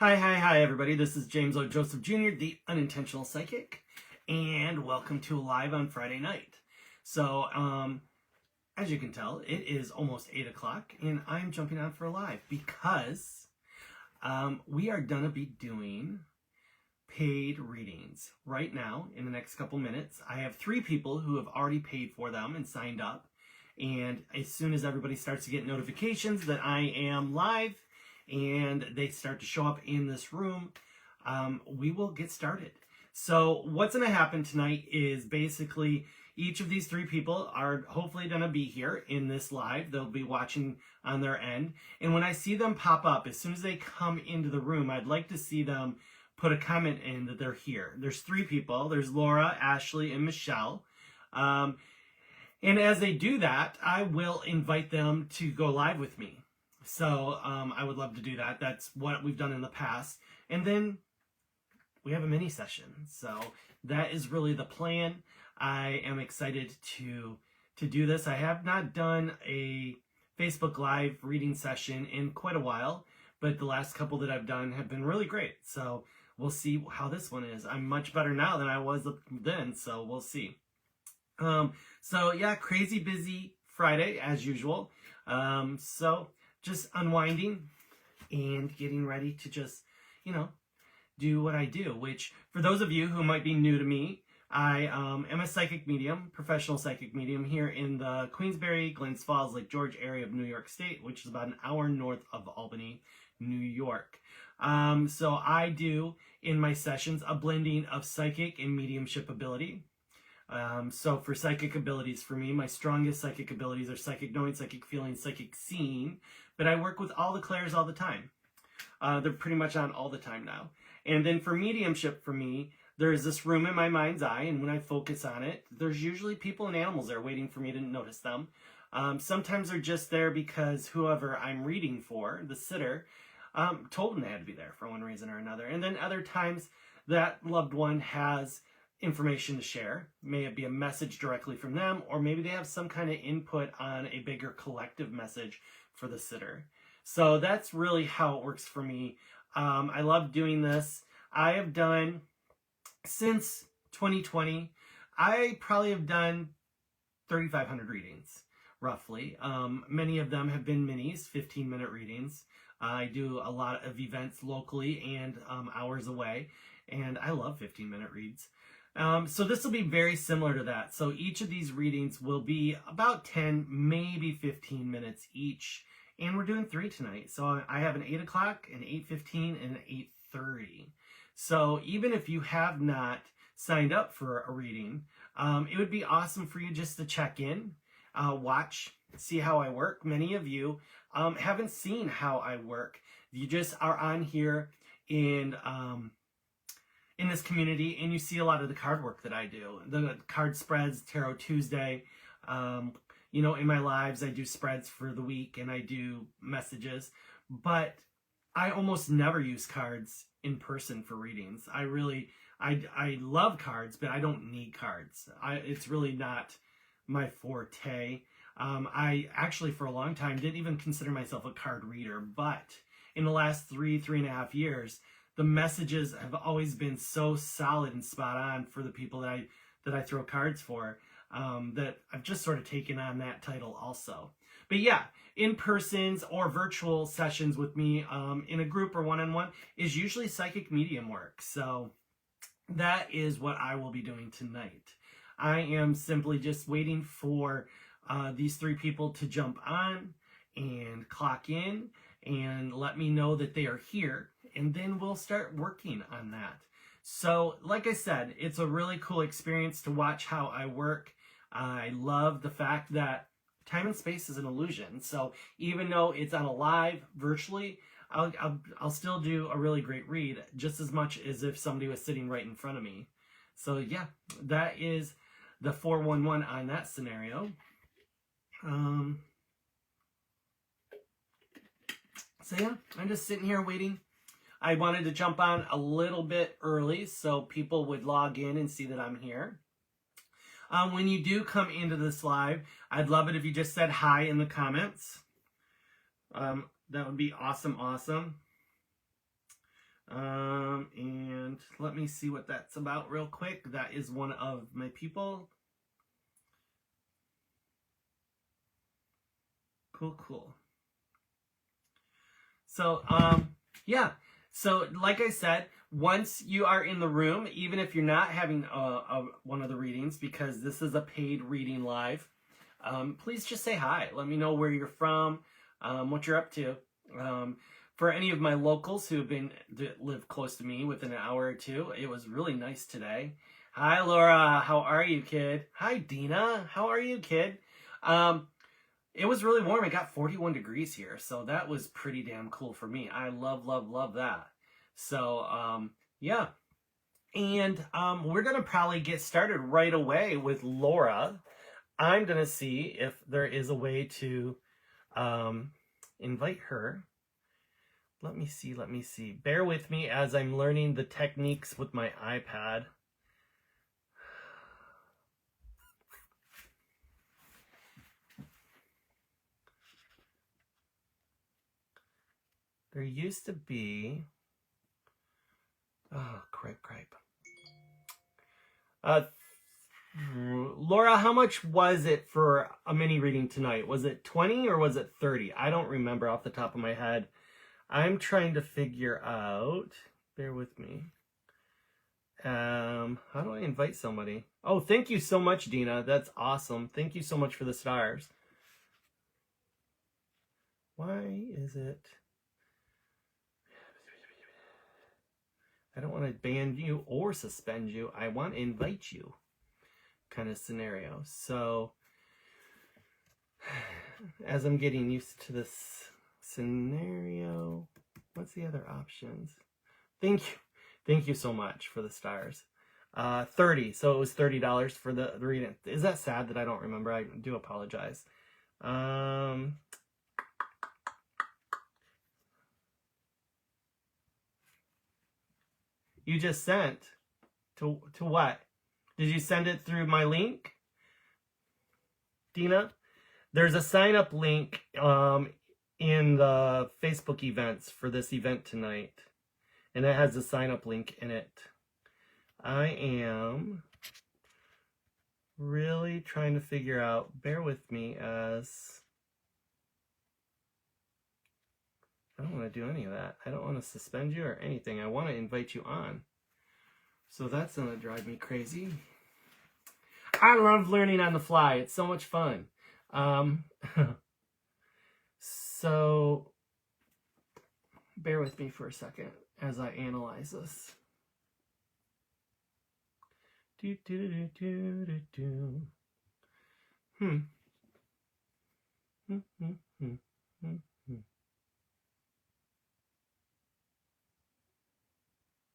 Hi, everybody. This is James O. Joseph Jr., the Unintentional Psychic, and welcome to Live on Friday night. So, as you can tell, it is almost 8 o'clock, and I'm jumping on for a live because we are going to be doing paid readings right now in the next couple minutes. I have 3 people who have already paid for them and signed up, and as soon as everybody starts to get notifications that I am live, and they start to show up in this room, we will get started. So what's going to happen tonight is basically each of these 3 people are hopefully going to be here in this live. They'll be watching on their end. And when I see them pop up, as soon as they come into the room, I'd like to see them put a comment in that they're here. There's 3 people. There's Laura, Ashley, and Michelle. And as they do that, I will invite them to go live with me. So I would love to do that. That's what we've done in the past. And then we have a mini session. So that is really the plan. I am excited to do this. I have not done a Facebook Live reading session in quite a while, but the last couple that I've done have been really great. So we'll see how this one is. I'm much better now than I was then, so we'll see. So yeah, crazy busy Friday as usual. So just unwinding and getting ready to just, do what I do, which for those of you who might be new to me, I am a psychic medium, professional psychic medium here in the Queensbury, Glens Falls, Lake George area of New York State, which is about an hour north of Albany, New York. So I do in my sessions a blending of psychic and mediumship ability. So for psychic abilities, for me, my strongest psychic abilities are psychic knowing, psychic feeling, psychic seeing, but I work with all the clairs all the time. They're pretty much on all the time now. And then for mediumship, for me, there's this room in my mind's eye, and when I focus on it, there's usually people and animals there waiting for me to notice them. Sometimes they're just there because whoever I'm reading for, the sitter, told them they had to be there for one reason or another. And then other times that loved one has information to share. May it be a message directly from them, or maybe they have some kind of input on a bigger collective message for the sitter. So that's really how it works for me. I love doing this. I have done, since 2020, I probably have done 3,500 readings, roughly. Many of them have been minis, 15-minute readings. I do a lot of events locally and hours away, and I love 15-minute reads. So this will be very similar to that. So each of these readings will be about 10, maybe 15 minutes each. And we're doing 3 tonight. So I have an 8 o'clock, an 8:15, and an 8:30. So even if you have not signed up for a reading, it would be awesome for you just to check in, watch, see how I work. Many of you haven't seen how I work. You just are on here in this community, and you see a lot of the card work that I do. The card spreads, Tarot Tuesday. In my lives, I do spreads for the week, and I do messages. But I almost never use cards in person for readings. I love cards, but I don't need cards. It's really not my forte. I actually, for a long time, didn't even consider myself a card reader. But in the last 3.5 years, the messages have always been so solid and spot on for the people that I throw cards for, that I've just sort of taken on that title also. But yeah, in-persons or virtual sessions with me in a group or one-on-one is usually psychic medium work. So that is what I will be doing tonight. I am simply just waiting for these 3 people to jump on and clock in and let me know that they are here, and then we'll start working on that. So like I said, it's a really cool experience to watch how I work. I love the fact that time and space is an illusion. So even though it's on a live virtually, I'll still do a really great read just as much as if somebody was sitting right in front of me. So yeah, that is the 411 on that scenario. So yeah, I'm just sitting here waiting. I wanted to jump on a little bit early so people would log in and see that I'm here. When you do come into this live, I'd love it if you just said hi in the comments. That would be awesome. And let me see what that's about real quick. That is one of my people. Cool. So, yeah. So, like I said, once you are in the room, even if you're not having one of the readings, because this is a paid reading live, please just say hi. Let me know where you're from, what you're up to. For any of my locals who live close to me within an hour or two, it was really nice today. Hi, Laura. How are you, kid? Hi, Dina. How are you, kid? It was really warm. It got 41 degrees here, so that was pretty damn cool for me. I love that. So, yeah. And we're going to probably get started right away with Laura. I'm going to see if there is a way to invite her. Let me see. Bear with me as I'm learning the techniques with my iPad. There used to be... Oh, cripe. Laura, how much was it for a mini reading tonight? Was it 20 or was it 30? I don't remember off the top of my head. I'm trying to figure out... Bear with me. How do I invite somebody? Oh, thank you so much, Dina. That's awesome. Thank you so much for the stars. Why is it... I don't want to ban you or suspend you. I want to invite you kind of scenario. So as I'm getting used to this scenario, what's the other options? Thank you so much for the stars. 30. So it was $30 for the reading. Is that sad that I don't remember? I do apologize. You just sent to what? Did you send it through my link, Dina? There's a sign up link in the Facebook events for this event tonight, and it has a sign up link in it. I am really trying to figure out, bear with me as I don't want to do any of that. I don't want to suspend you or anything. I want to invite you on. So that's going to drive me crazy. I love learning on the fly. It's so much fun. So bear with me for a second as I analyze this.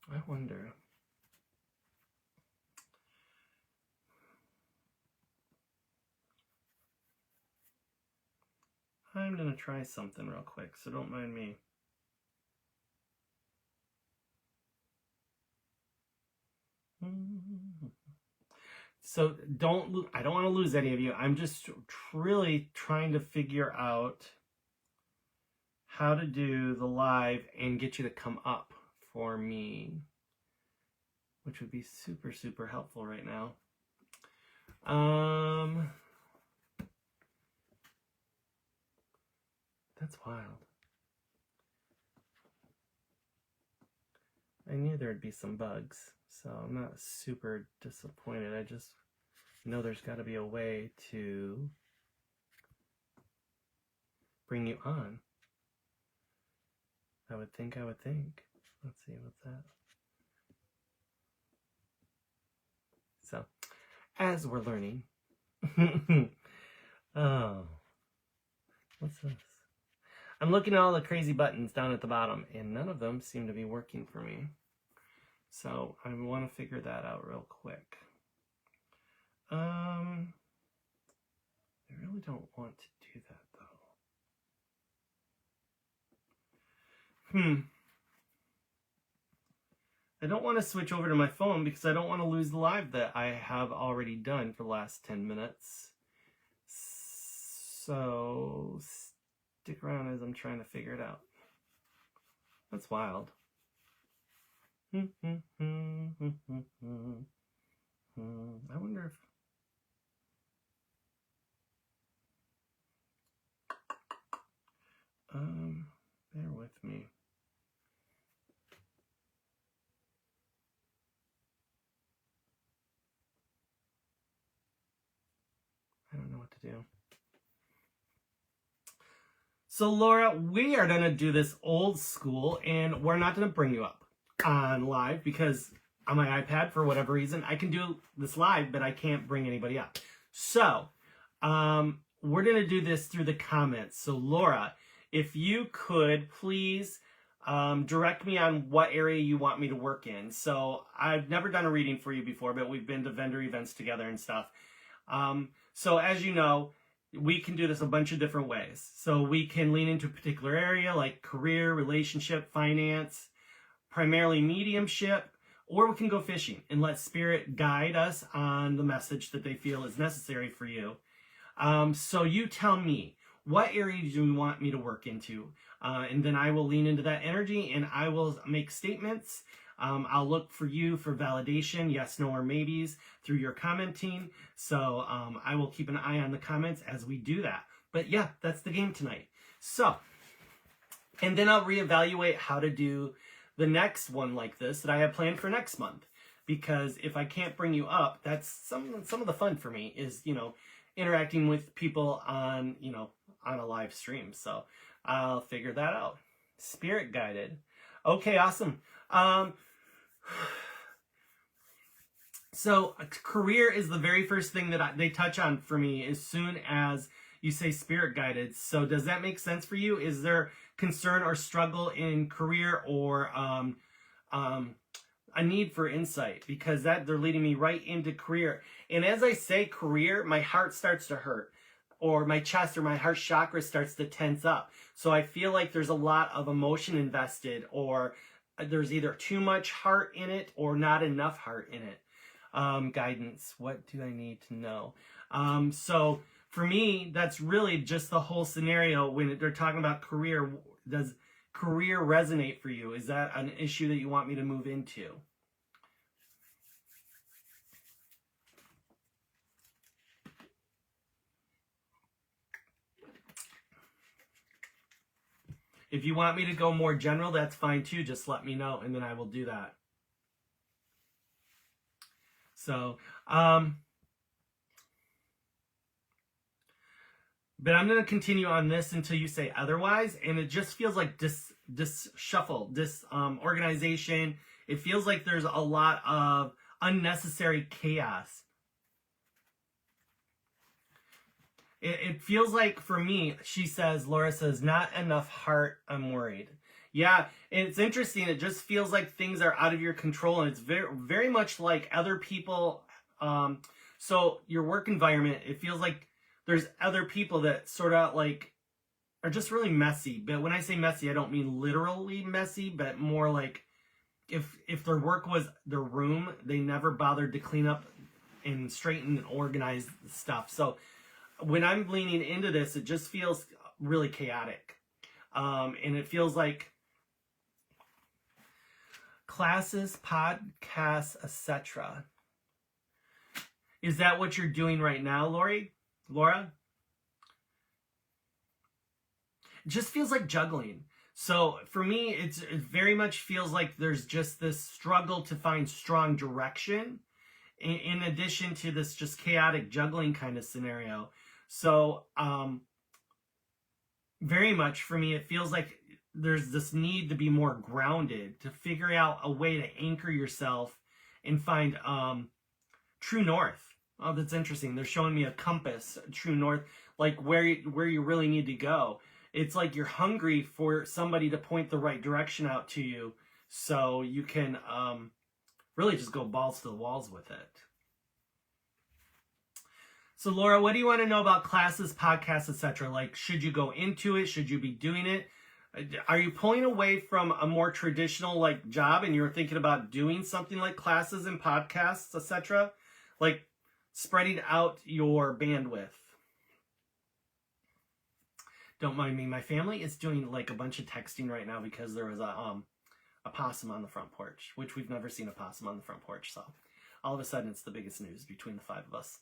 I wonder. I'm going to try something real quick, so don't mind me. So I don't want to lose any of you. I'm just really trying to figure out how to do the live and get you to come up for me, which would be super, super helpful right now. That's wild. I knew there'd be some bugs, so I'm not super disappointed. I just know there's got to be a way to bring you on. I would think. Let's see, what's that? So, as we're learning, oh, what's this? I'm looking at all the crazy buttons down at the bottom, and none of them seem to be working for me. So I want to figure that out real quick. I really don't want to do that, though. I don't want to switch over to my phone because I don't want to lose the live that I have already done for the last 10 minutes. So stick around as I'm trying to figure it out. That's wild. I wonder if... bear with me. I don't know what to do. So Laura, we are going to do this old school, and we're not going to bring you up on live because on my iPad, for whatever reason, I can do this live, but I can't bring anybody up. So we're going to do this through the comments. So Laura, if you could please direct me on what area you want me to work in. So I've never done a reading for you before, but we've been to vendor events together and stuff. So as you know, we can do this a bunch of different ways. So we can lean into a particular area like career, relationship, finance, primarily mediumship, or we can go fishing and let spirit guide us on the message that they feel is necessary for you. So you tell me, what area do you want me to work into? And then I will lean into that energy and I will make statements. I'll look for you for validation, yes, no, or maybes through your commenting. So I will keep an eye on the comments as we do that. But yeah, that's the game tonight. So, and then I'll reevaluate how to do the next one like this that I have planned for next month. Because if I can't bring you up, that's some of the fun for me is, you know, interacting with people on, you know, on a live stream. So I'll figure that out. Spirit guided. Okay, awesome. So career is the very first thing that they touch on for me as soon as you say spirit guided. So does that make sense for you? Is there concern or struggle in career or a need for insight? Because that they're leading me right into career. And as I say career, my heart starts to hurt, or my chest or my heart chakra starts to tense up. So I feel like there's a lot of emotion invested, or there's either too much heart in it or not enough heart in it. Guidance. What do I need to know? So for me, that's really just the whole scenario when they're talking about career. Does career resonate for you? Is that an issue that you want me to move into? If you want me to go more general, that's fine too. Just let me know and then I will do that. So, but I'm going to continue on this until you say otherwise. And it just feels like organization. It feels like there's a lot of unnecessary chaos. It feels like, for me, Laura says, not enough heart, I'm worried. Yeah, and it's interesting. It just feels like things are out of your control, and it's very, very much like other people. So your work environment, it feels like there's other people that sort of like are just really messy. But when I say messy, I don't mean literally messy, but more like if their work was their room, they never bothered to clean up and straighten and organize stuff. So when I'm leaning into this, it just feels really chaotic. And it feels like classes, podcasts, etc. Is that what you're doing right now, Laura? It just feels like juggling. So for me, it very much feels like there's just this struggle to find strong direction in addition to this just chaotic juggling kind of scenario. So very much for me, it feels like there's this need to be more grounded, to figure out a way to anchor yourself and find true north. Oh, that's interesting. They're showing me a compass, true north, like where you really need to go. It's like you're hungry for somebody to point the right direction out to you so you can really just go balls to the walls with it. So Laura, what do you want to know about classes, podcasts, etc.? Like, should you go into it? Should you be doing it? Are you pulling away from a more traditional like job and you're thinking about doing something like classes and podcasts, etc.? Like spreading out your bandwidth. Don't mind me. My family is doing like a bunch of texting right now because there was a a possum on the front porch, which we've never seen a possum on the front porch. So all of a sudden it's the biggest news between the 5 of us.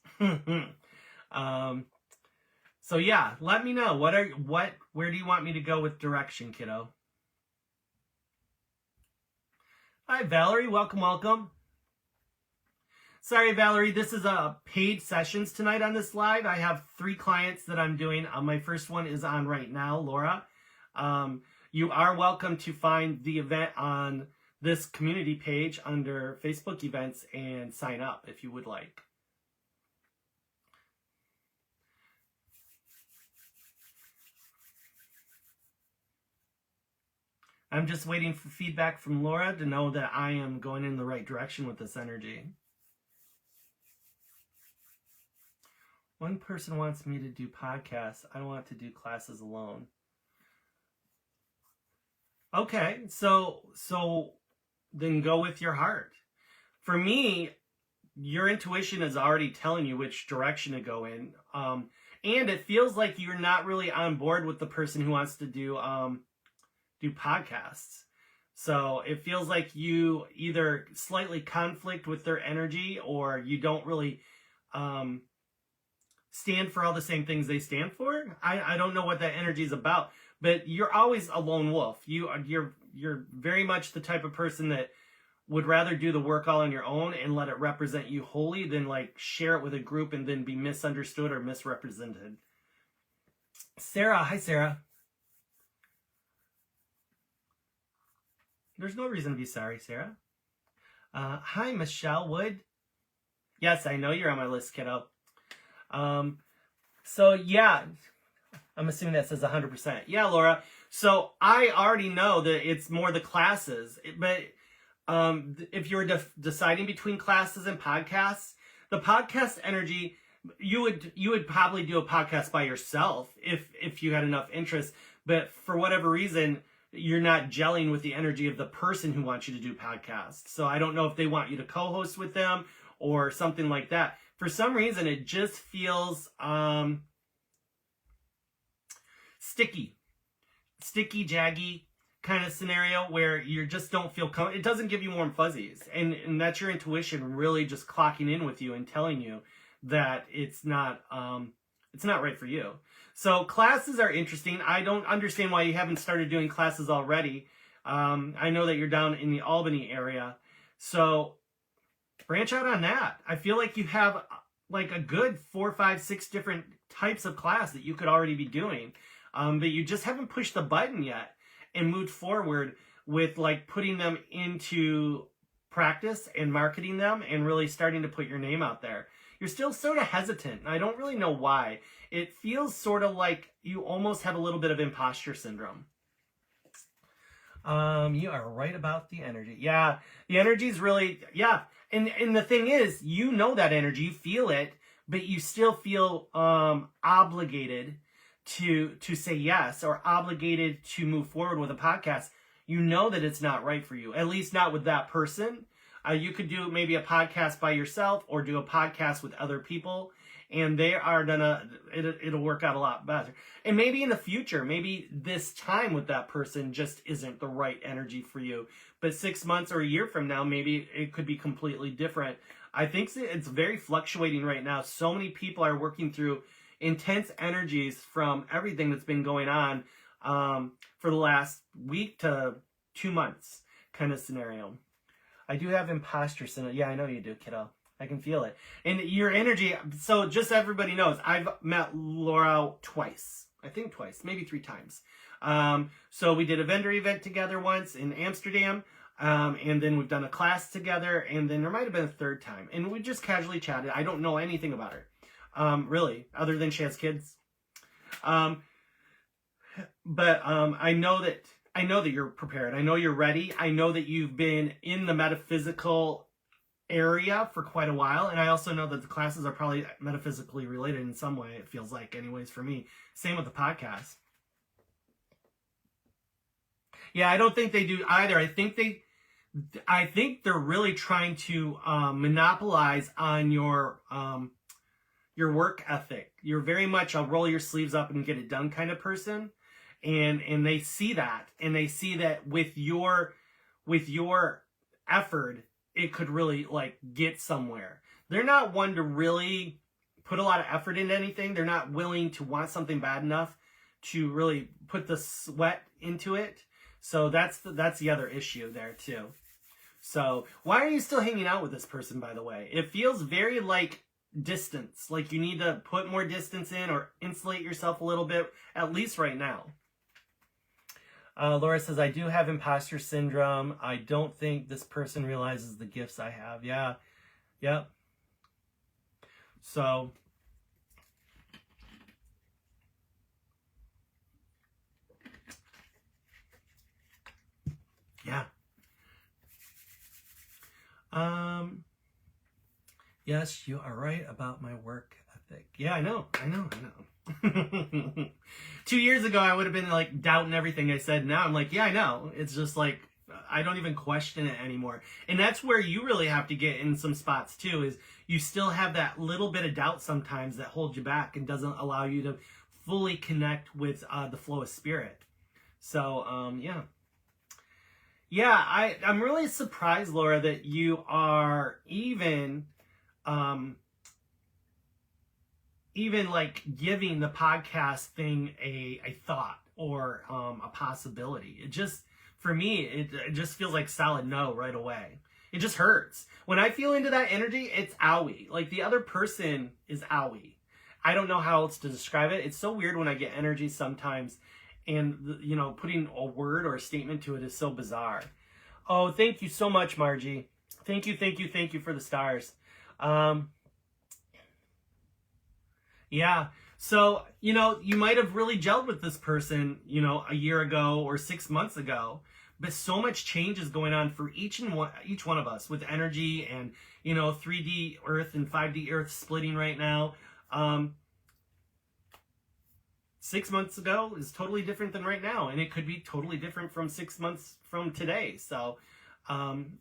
So yeah, let me know. Where do you want me to go with direction, kiddo? Hi, Valerie. Welcome, welcome. Sorry, Valerie, this is paid sessions tonight on this live. I have 3 clients that I'm doing. My first one is on right now, Laura. You are welcome to find the event on this community page under Facebook events and sign up if you would like. I'm just waiting for feedback from Laura to know that I am going in the right direction with this energy. One person wants me to do podcasts. I want to do classes alone. Okay, so then go with your heart. For me, your intuition is already telling you which direction to go in. And it feels like you're not really on board with the person who wants to do podcasts. So it feels like you either slightly conflict with their energy, or you don't really stand for all the same things they stand for. I don't know what that energy is about, but you're always a lone wolf. You're very much the type of person that would rather do the work all on your own and let it represent you wholly than like share it with a group and then be misunderstood or misrepresented. Sarah, hi Sarah. There's no reason to be sorry, Sarah. Hi, Michelle Wood. Yes, I know you're on my list, kiddo. So yeah, I'm assuming that says 100%. Yeah, Laura. So I already know that it's more the classes, but if you're deciding between classes and podcasts, the podcast energy, you would probably do a podcast by yourself if you had enough interest. But for whatever reason, you're not gelling with the energy of the person who wants you to do podcasts. So I don't know if they want you to co-host with them or something like that. For some reason, it just feels sticky, jaggy kind of scenario where you just don't feel it doesn't give you warm fuzzies. And that's your intuition really just clocking in with you and telling you that it's not right for you. So classes are interesting. I don't understand why you haven't started doing classes already. I know that you're down in the Albany area. So branch out on that. I feel like you have like a good 4, 5, 6 different types of class that you could already be doing. But you just haven't pushed the button yet and moved forward with like putting them into practice and marketing them and really starting to put your name out there. You're still sort of hesitant. I don't really know why. It feels sort of like you almost have a little bit of imposter syndrome. You are right about the energy. Yeah, the energy is really, yeah. And the thing is, you know that energy, you feel it, but you still feel obligated to say yes, or obligated to move forward with a podcast. You know that it's not right for you, at least not with that person. You could do maybe a podcast by yourself or do a podcast with other people, and they are it'll work out a lot better. And maybe in the future, maybe this time with that person just isn't the right energy for you. But 6 months or a year from now, maybe it could be completely different. I think it's very fluctuating right now. So many people are working through intense energies from everything that's been going on for the last week to 2 months kind of scenario. I do have imposter syndrome. Yeah, I know you do, kiddo. I can feel it. And your energy, so just so everybody knows, I've met Laura twice. I think twice, maybe 3 times. So we did a vendor event together once in Amsterdam. And then we've done a class together. And then there might have been a 3rd time. And we just casually chatted. I don't know anything about her, really, other than she has kids. But I know that you're prepared. I know you're ready. I know that you've been in the metaphysical area for quite a while. And I also know that the classes are probably metaphysically related in some way. It feels like, anyways, for me. Same with the podcast. Yeah, I don't think they do either. I think they're really trying to monopolize on your work ethic. You're very much a roll your sleeves up and get it done kind of person. And they see that, and they see that with your with your effort, it could really like get somewhere. They're not one to really put a lot of effort into anything. They're not willing to want something bad enough to really put the sweat into it. So that's the other issue there too. So why are you still hanging out with this person, by the way? It feels very like distance, like you need to put more distance in or insulate yourself a little bit, at least right now. Laura says, I do have imposter syndrome. I don't think this person realizes the gifts I have. Yeah. Yep. So, yeah. Yes, you are right about my work ethic. Yeah, I know. 2 years ago, I would have been like doubting everything I said. Now I'm like, yeah, I know. It's just like, I don't even question it anymore. And that's where you really have to get in some spots too, is you still have that little bit of doubt sometimes that holds you back and doesn't allow you to fully connect with the flow of spirit. So, yeah. Yeah, I'm really surprised, Laura, that you are even like giving the podcast thing a thought or a possibility. It just, for me, it just feels like solid no right away. It just hurts. When I feel into that energy, it's owie. Like the other person is owie. I don't know how else to describe it. It's so weird when I get energy sometimes, and you know, putting a word or a statement to it is so bizarre. Oh, thank you so much, Margie. Thank you for the stars. Yeah. So, you know, you might have really gelled with this person, you know, a year ago or 6 months ago, but so much change is going on for each one of us with energy and, you know, 3D Earth and 5D Earth splitting right now. 6 months ago is totally different than right now, and it could be totally different from 6 months from today. So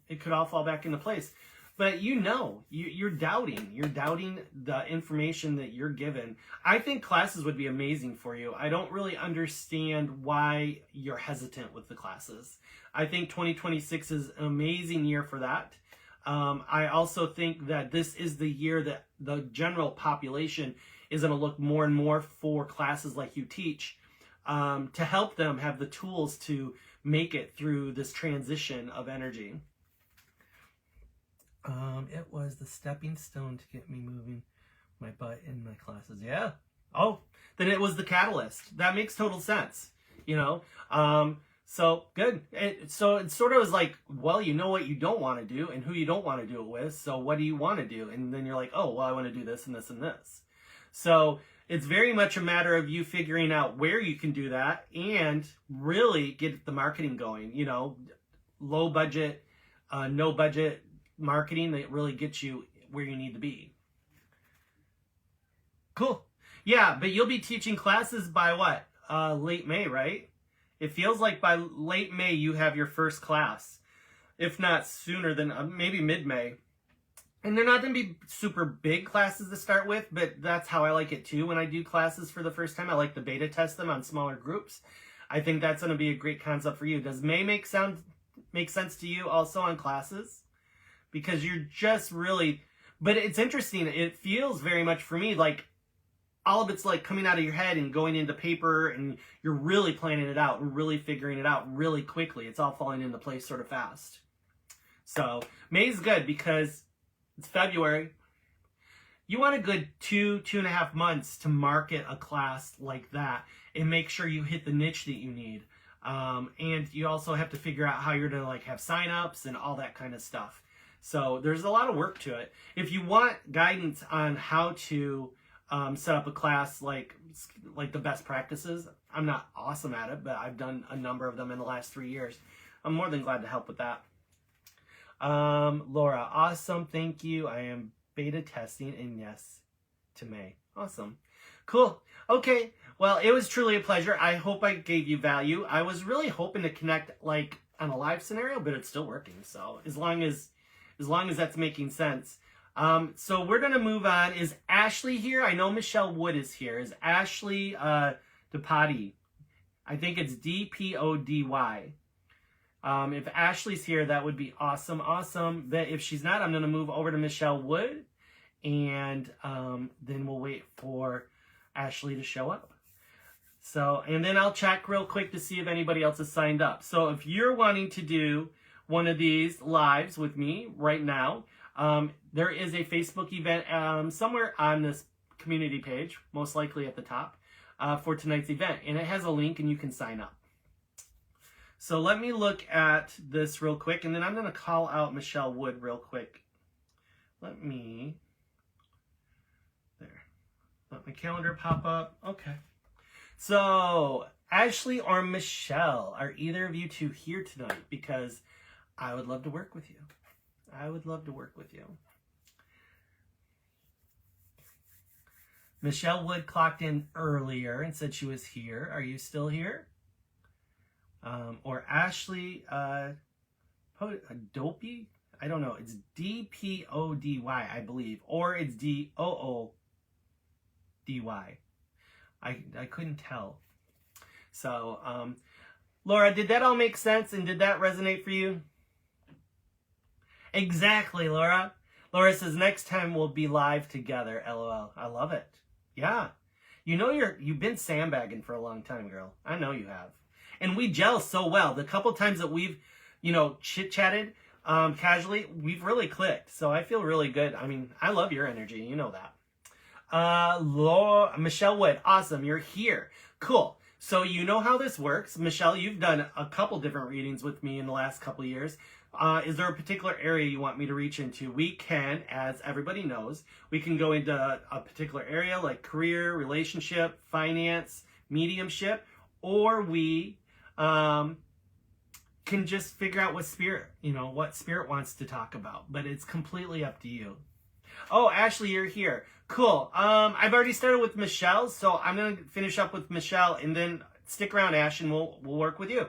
it could all fall back into place. But you know, you're doubting the information that you're given. I think classes would be amazing for you. I don't really understand why you're hesitant with the classes. I think 2026 is an amazing year for that. I also think that this is the year that the general population is going to look more and more for classes like you teach, to help them have the tools to make it through this transition of energy. It was the stepping stone to get me moving my butt in my classes. Yeah. Oh, then it was the catalyst. That makes total sense. You know? So good. So it sort of was like, well, you know what you don't want to do and who you don't want to do it with. So what do you want to do? And then you're like, oh, well, I want to do this and this and this. So it's very much a matter of you figuring out where you can do that and really get the marketing going. You know, low budget, no budget marketing that really gets you where you need to be. Cool. Yeah, but you'll be teaching classes by what? Late May, right? It feels like by late May you have your first class. If not sooner than maybe mid-May. And they're not going to be super big classes to start with, but that's how I like it too. When I do classes for the first time, I like to beta test them on smaller groups. I think that's going to be a great concept for you. Does May make sense to you also on classes? Because you're just really, but it's interesting. It feels very much for me like all of it's like coming out of your head and going into paper, and you're really planning it out and really figuring it out really quickly. It's all falling into place sort of fast. So May's good because it's February. You want a good 2.5 months to market a class like that and make sure you hit the niche that you need. And you also have to figure out how you're going to like have signups and all that kind of stuff. So there's a lot of work to it. If you want guidance on how to set up a class like the best practices, I'm not awesome at it, but I've done a number of them in the last 3 years. I'm more than glad to help with that. Laura, awesome. Thank you. I am beta testing and yes to May. Awesome. Cool. Okay. Well, it was truly a pleasure. I hope I gave you value. I was really hoping to connect like on a live scenario, but it's still working. So as long as that's making sense. So we're going to move on. Is Ashley here? I know Michelle Wood is here. Is Ashley Dopody? I think it's Dpody. If Ashley's here, that would be awesome, awesome. But if she's not, I'm going to move over to Michelle Wood, and then we'll wait for Ashley to show up. So, and then I'll check real quick to see if anybody else has signed up. So if you're wanting to do one of these lives with me right now, there is a Facebook event somewhere on this community page, most likely at the top, for tonight's event. And it has a link and you can sign up. So let me look at this real quick, and then I'm going to call out Michelle Wood real quick. Let my calendar pop up. Okay. So, Ashley or Michelle, are either of you two here tonight? Because I would love to work with you. I would love to work with you. Michelle Wood clocked in earlier and said she was here. Are you still here? Or Ashley Dopey? I don't know. It's D-P-O-D-Y, I believe. Or it's D-O-O-D-Y. I couldn't tell. So, Laura, did that all make sense and did that resonate for you? Exactly, Laura. Laura says, next time we'll be live together, LOL. I love it. Yeah. You know you've been sandbagging for a long time, girl. I know you have. And we gel so well. The couple times that we've, chit-chatted casually, we've really clicked. So I feel really good. I mean, I love your energy. You know that. Michelle Wood, awesome, you're here. Cool. So you know how this works. Michelle, you've done a couple different readings with me in the last couple of years. Is there a particular area you want me to reach into? We can, as everybody knows, we can go into a particular area like career, relationship, finance, mediumship, or we can just figure out what spirit wants to talk about. But it's completely up to you. Oh, Ashley, you're here. Cool. I've already started with Michelle, so I'm going to finish up with Michelle, and then stick around, Ash, and we'll work with you.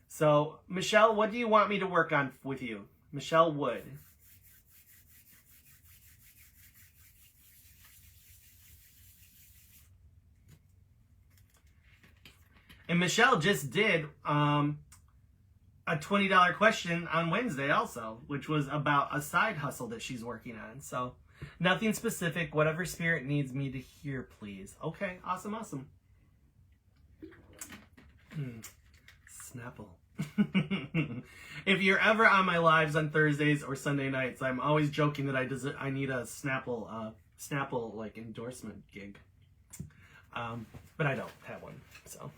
So, Michelle, what do you want me to work on with you? Michelle Wood. And Michelle just did a $20 question on Wednesday also, which was about a side hustle that she's working on. So nothing specific, whatever spirit needs me to hear, please. Okay, awesome, awesome. Snapple. If you're ever on my lives on Thursdays or Sunday nights, I'm always joking that I need a Snapple like endorsement gig. But I don't have one, so.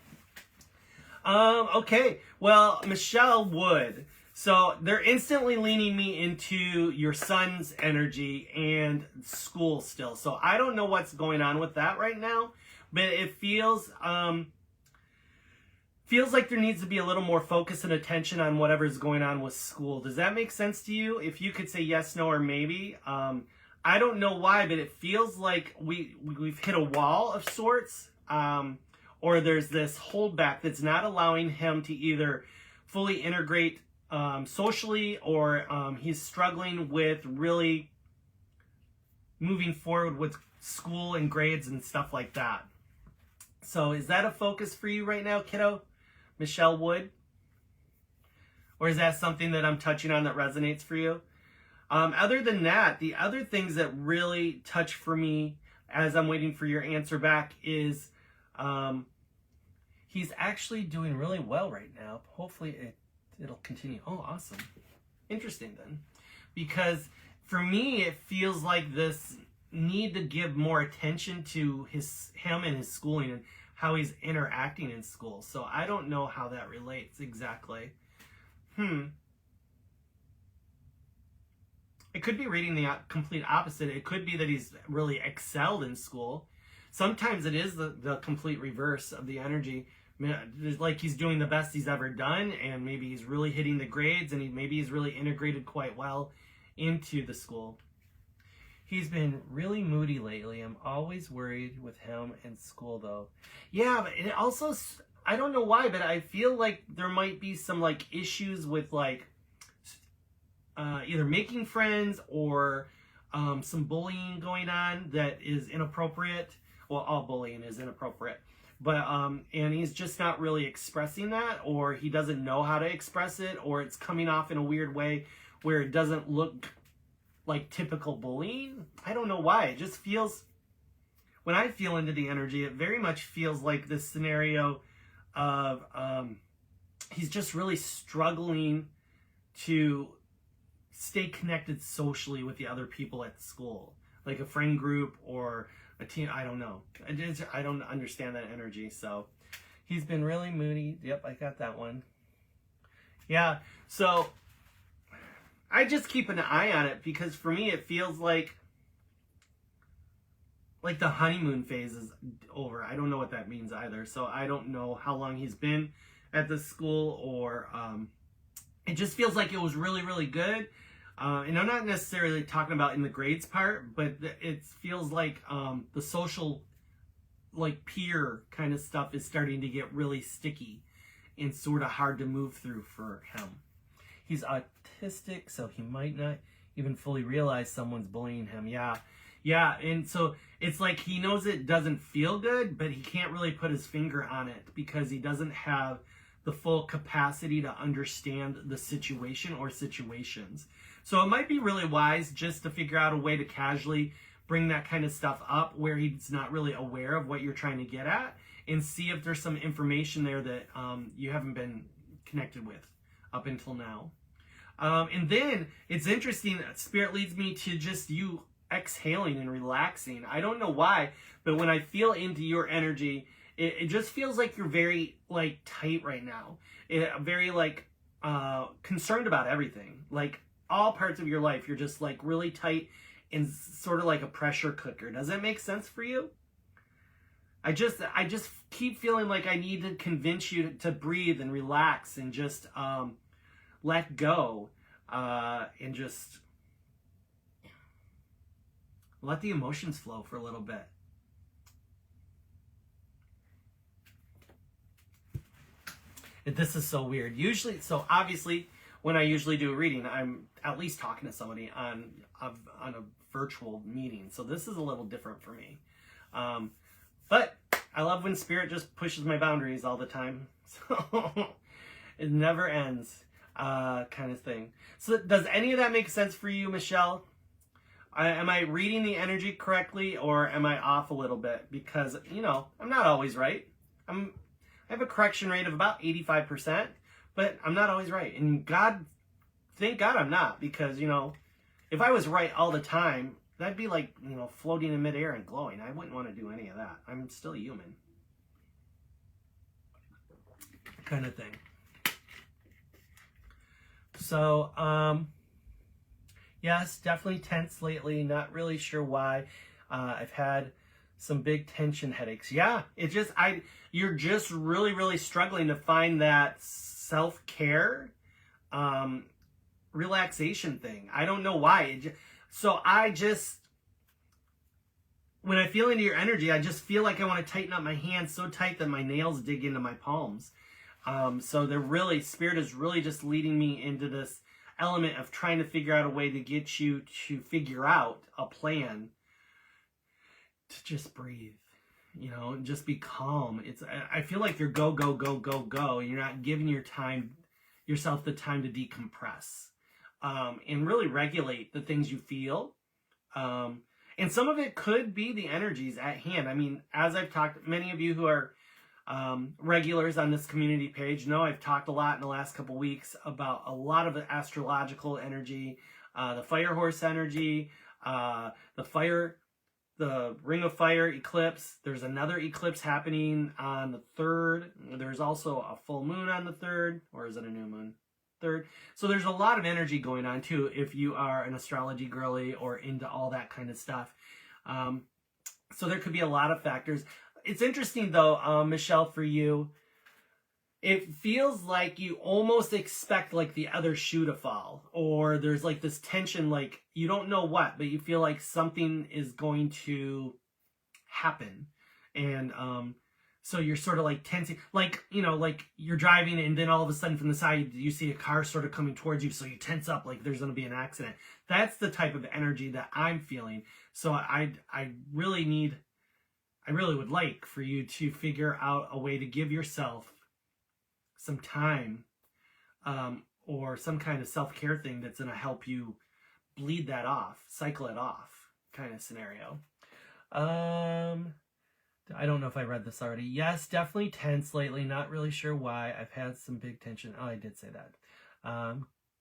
Okay, well, Michelle Wood. So they're instantly leaning me into your son's energy and school still. So I don't know what's going on with that right now, but it feels like there needs to be a little more focus and attention on whatever's going on with school. Does that make sense to you? If you could say yes, no, or maybe. I don't know why, but it feels like we've hit a wall of sorts. Or there's this holdback that's not allowing him to either fully integrate socially, or he's struggling with really moving forward with school and grades and stuff like that. So is that a focus for you right now, kiddo? Michelle Wood? Or is that something that I'm touching on that resonates for you? Other than that, the other things that really touch for me as I'm waiting for your answer back is he's actually doing really well right now. Hopefully it'll continue. Oh, awesome. Interesting then. Because for me, it feels like this need to give more attention to him and his schooling and how he's interacting in school. So I don't know how that relates exactly. It could be reading the complete opposite. It could be that he's really excelled in school. Sometimes it is the complete reverse of the energy. Like he's doing the best he's ever done, and maybe he's really hitting the grades, and maybe he's really integrated quite well into the school. He's been really moody lately. I'm always worried with him and school, though. Yeah, but it also, I don't know why, but I feel like there might be some like issues with like either making friends or some bullying going on that is inappropriate. Well, all bullying is inappropriate. but and he's just not really expressing that, or he doesn't know how to express it, or it's coming off in a weird way where it doesn't look like typical bullying. I don't know why. It just feels, when I feel into the energy, it very much feels like this scenario of he's just really struggling to stay connected socially with the other people at the school, like a friend group or a team. I don't know. I don't understand that energy. So he's been really moody. Yep, I got that one. Yeah, so I just keep an eye on it, because for me it feels like the honeymoon phase is over. I don't know what that means either. So I don't know how long he's been at the school, or it just feels like it was really, really good. And I'm not necessarily talking about in the grades part, but it feels like the social, like peer kind of stuff is starting to get really sticky and sort of hard to move through for him. He's autistic, so he might not even fully realize someone's bullying him. Yeah, and so it's like he knows it doesn't feel good, but he can't really put his finger on it because he doesn't have the full capacity to understand the situation or situations. So it might be really wise just to figure out a way to casually bring that kind of stuff up where he's not really aware of what you're trying to get at, and see if there's some information there that you haven't been connected with up until now. And then it's interesting, Spirit leads me to just you exhaling and relaxing. I don't know why, but when I feel into your energy, it just feels like you're very like tight right now. Very like concerned about everything. Like all parts of your life, you're just like really tight and sort of like a pressure cooker. Does that make sense for you? I just keep feeling like I need to convince you to breathe and relax and just let go and just let the emotions flow for a little bit. This is so weird. Usually, so obviously, when I usually do a reading, I'm at least talking to somebody on a virtual meeting. So this is a little different for me. But I love when Spirit just pushes my boundaries all the time. So it never ends, kind of thing. So does any of that make sense for you, Michelle? Am I reading the energy correctly, or am I off a little bit? Because, you know, I'm not always right. I have a correction rate of about 85%, but I'm not always right. And thank God I'm not, because, you know, if I was right all the time, that'd be like, you know, floating in midair and glowing. I wouldn't want to do any of that. I'm still human. Kind of thing. So, yes, definitely tense lately. Not really sure why. I've had some big tension headaches. Yeah, you're just really, really struggling to find that self-care, relaxation thing. I don't know why. When I feel into your energy, I just feel like I want to tighten up my hands so tight that my nails dig into my palms. So Spirit is really just leading me into this element of trying to figure out a way to get you to figure out a plan to just breathe, you know, and just be calm. I feel like you're go, go, go, go, go. You're not giving yourself the time to decompress, and really regulate the things you feel. And some of it could be the energies at hand. I mean, as I've talked, many of you who are regulars on this community page know I've talked a lot in the last couple weeks about a lot of the astrological energy, the fire horse energy, the ring of fire eclipse. There's another eclipse happening on the 3rd. There's also a full moon on the 3rd, or is it a new moon? 3rd. So there's a lot of energy going on too if you are an astrology girly or into all that kind of stuff. So there could be a lot of factors. It's interesting though, Michelle, for you, it feels like you almost expect like the other shoe to fall, or there's like this tension, like you don't know what, but you feel like something is going to happen. And so you're sort of like tensing, like, you know, like you're driving and then all of a sudden from the side you see a car sort of coming towards you, so you tense up like there's going to be an accident. That's the type of energy that I'm feeling. So I I really would like for you to figure out a way to give yourself some time, or some kind of self-care thing that's going to help you bleed that off, cycle it off kind of scenario. I don't know if I read this already. Yes, definitely tense lately. Not really sure why. I've had some big tension. Oh, I did say that.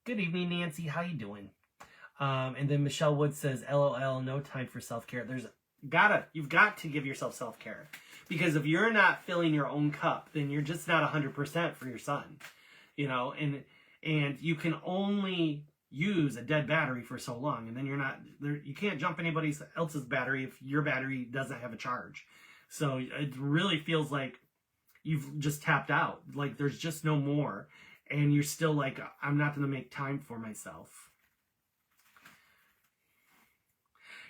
Good evening, Nancy. How you doing? And then Michelle Wood says, LOL, no time for self-care. You've got to give yourself self-care. Because if you're not filling your own cup, then you're just not 100% for your son. You know, and you can only use a dead battery for so long. And then you can't jump anybody else's battery if your battery doesn't have a charge. So it really feels like you've just tapped out. Like there's just no more. And you're still like, I'm not going to make time for myself.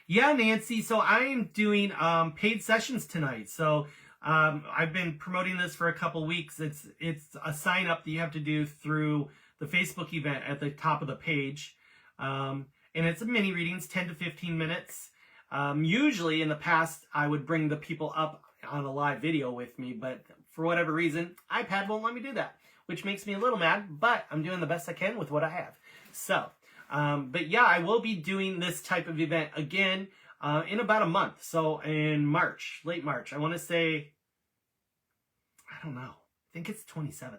Yeah, Nancy. So I am doing paid sessions tonight. So I've been promoting this for a couple weeks. It's a sign up that you have to do through the Facebook event at the top of the page. And it's a mini readings, 10 to 15 minutes. Usually in the past, I would bring the people up on a live video with me, but for whatever reason, iPad won't let me do that, which makes me a little mad, but I'm doing the best I can with what I have. So, but yeah, I will be doing this type of event again in about a month. So in March, late March, I want to say, I don't know, I think it's 27th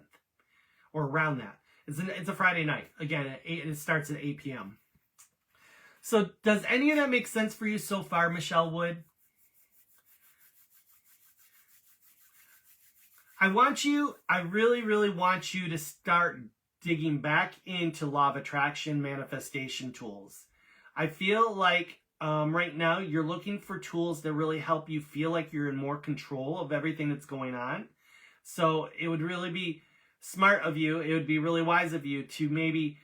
or around that. It's a Friday night. Again, it starts at 8 p.m. So does any of that make sense for you so far, Michelle Wood? I really, really want you to start digging back into law of attraction manifestation tools. I feel like right now you're looking for tools that really help you feel like you're in more control of everything that's going on. So it would really be smart of you, it would be really wise of you to maybe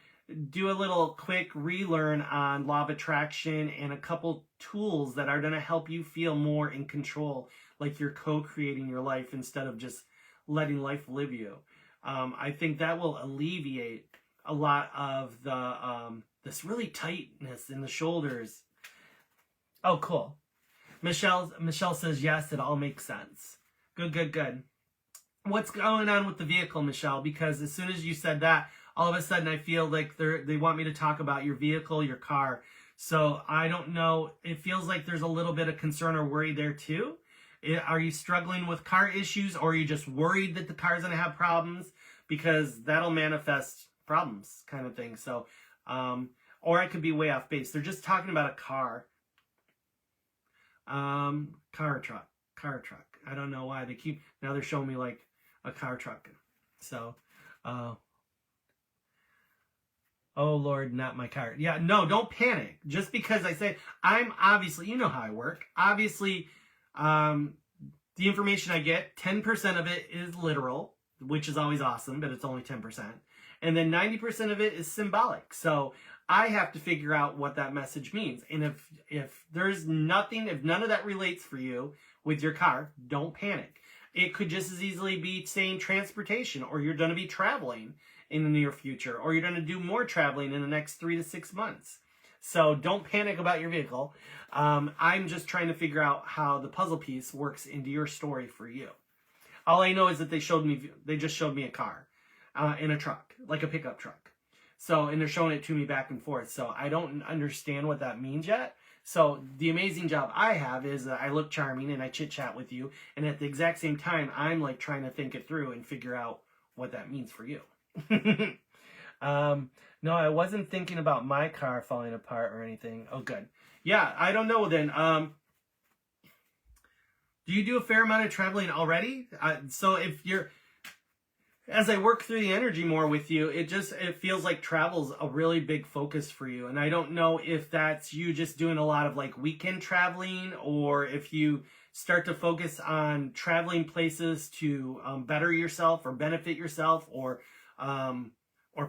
do a little quick relearn on law of attraction and a couple tools that are going to help you feel more in control, like you're co-creating your life instead of just letting life live you. I think that will alleviate a lot of the this really tightness in the shoulders. Oh, cool. Michelle says yes, it all makes sense. Good. What's going on with the vehicle, Michelle? Because as soon as you said that, all of a sudden I feel like they want me to talk about your vehicle, your car. So I don't know. It feels like there's a little bit of concern or worry there too. Are you struggling with car issues, or are you just worried that the car's going to have problems? Because that'll manifest problems kind of thing. So, or I could be way off base. They're just talking about a car. Car or truck. I don't know why now they're showing me like a car truck. So, oh Lord, not my car. Yeah, no, don't panic. Just because I say, I'm obviously, you know how I work. Obviously, the information I get, 10% of it is literal, which is always awesome, but it's only 10%. And then 90% of it is symbolic. So I have to figure out what that message means. And if there's nothing, if none of that relates for you with your car, don't panic. It could just as easily be saying transportation, or you're going to be traveling in the near future, or you're going to do more traveling in the next 3 to 6 months. So don't panic about your vehicle. I'm just trying to figure out how the puzzle piece works into your story for you. All I know is that they just showed me a car in a truck, like a pickup truck. So, and they're showing it to me back and forth. So I don't understand what that means yet. So the amazing job I have is that I look charming and I chit chat with you. And at the exact same time, I'm like trying to think it through and figure out what that means for you. No, I wasn't thinking about my car falling apart or anything. Oh, good. Yeah, I don't know then. Do you do a fair amount of traveling already? So if you're, as I work through the energy more with you, it feels like travel's a really big focus for you. And I don't know if that's you just doing a lot of like weekend traveling, or if you start to focus on traveling places to better yourself or benefit yourself, or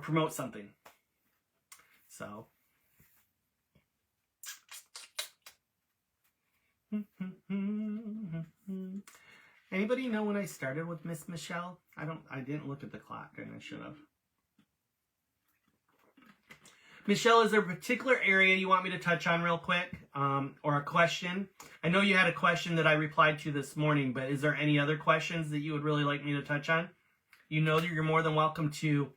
promote something. So. Anybody know when I started with Miss Michelle? I didn't look at the clock, and I should have. Michelle, is there a particular area you want me to touch on real quick, or a question? I know you had a question that I replied to this morning, but is there any other questions that you would really like me to touch on? You know that you're more than welcome to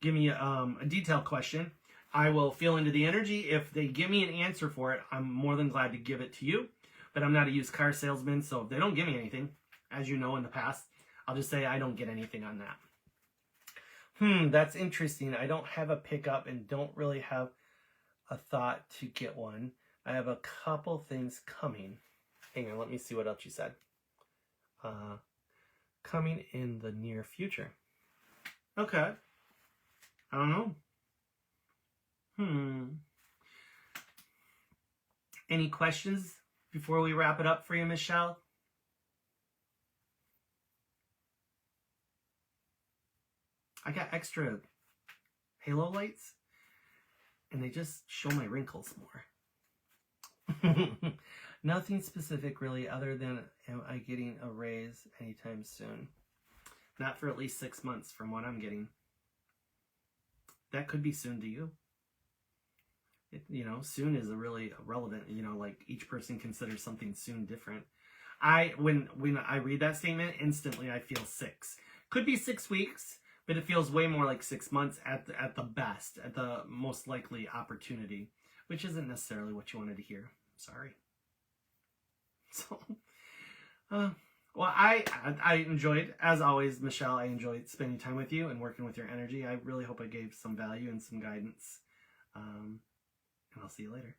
give me a detailed question. I will feel into the energy. If they give me an answer for it, I'm more than glad to give it to you. But I'm not a used car salesman, so if they don't give me anything, as you know in the past, I'll just say I don't get anything on that. That's interesting. I don't have a pickup and don't really have a thought to get one. I have a couple things coming. Hang on, let me see what else you said. Coming in the near future. Okay. I don't know. Any questions before we wrap it up for you, Michelle? I got extra halo lights, and they just show my wrinkles more. Nothing specific, really, other than am I getting a raise anytime soon? Not for at least 6 months from what I'm getting. That could be soon to you. Soon is a really relevant, like each person considers something soon different. When I read that statement, instantly I feel 6. Could be 6 weeks, but it feels way more like 6 months at the best, at the most likely opportunity, which isn't necessarily what you wanted to hear. Sorry. So, well, I enjoyed, as always, Michelle, I enjoyed spending time with you and working with your energy. I really hope I gave some value and some guidance. And I'll see you later.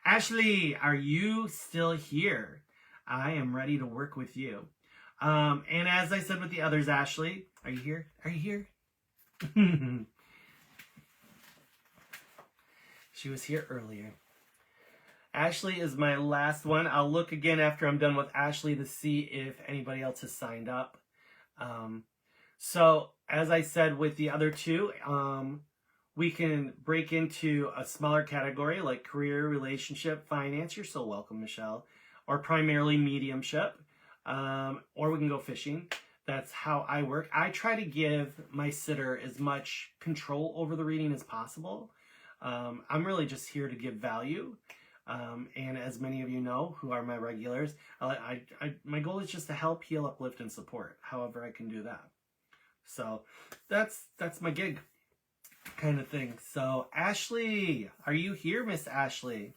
Ashley, are you still here? I am ready to work with you. And as I said with the others, Ashley, are you here? Are you here? She was here earlier. Ashley is my last one. I'll look again after I'm done with Ashley to see if anybody else has signed up. So, as I said with the other two, we can break into a smaller category like career, relationship, finance. You're so welcome, Michelle. Or primarily mediumship. Or we can go fishing. That's how I work. I try to give my sitter as much control over the reading as possible. I'm really just here to give value. And as many of you know who are my regulars, my goal is just to help, heal, uplift, and support however I can do that. So that's my gig kind of thing. So Ashley, are you here, Miss Ashley?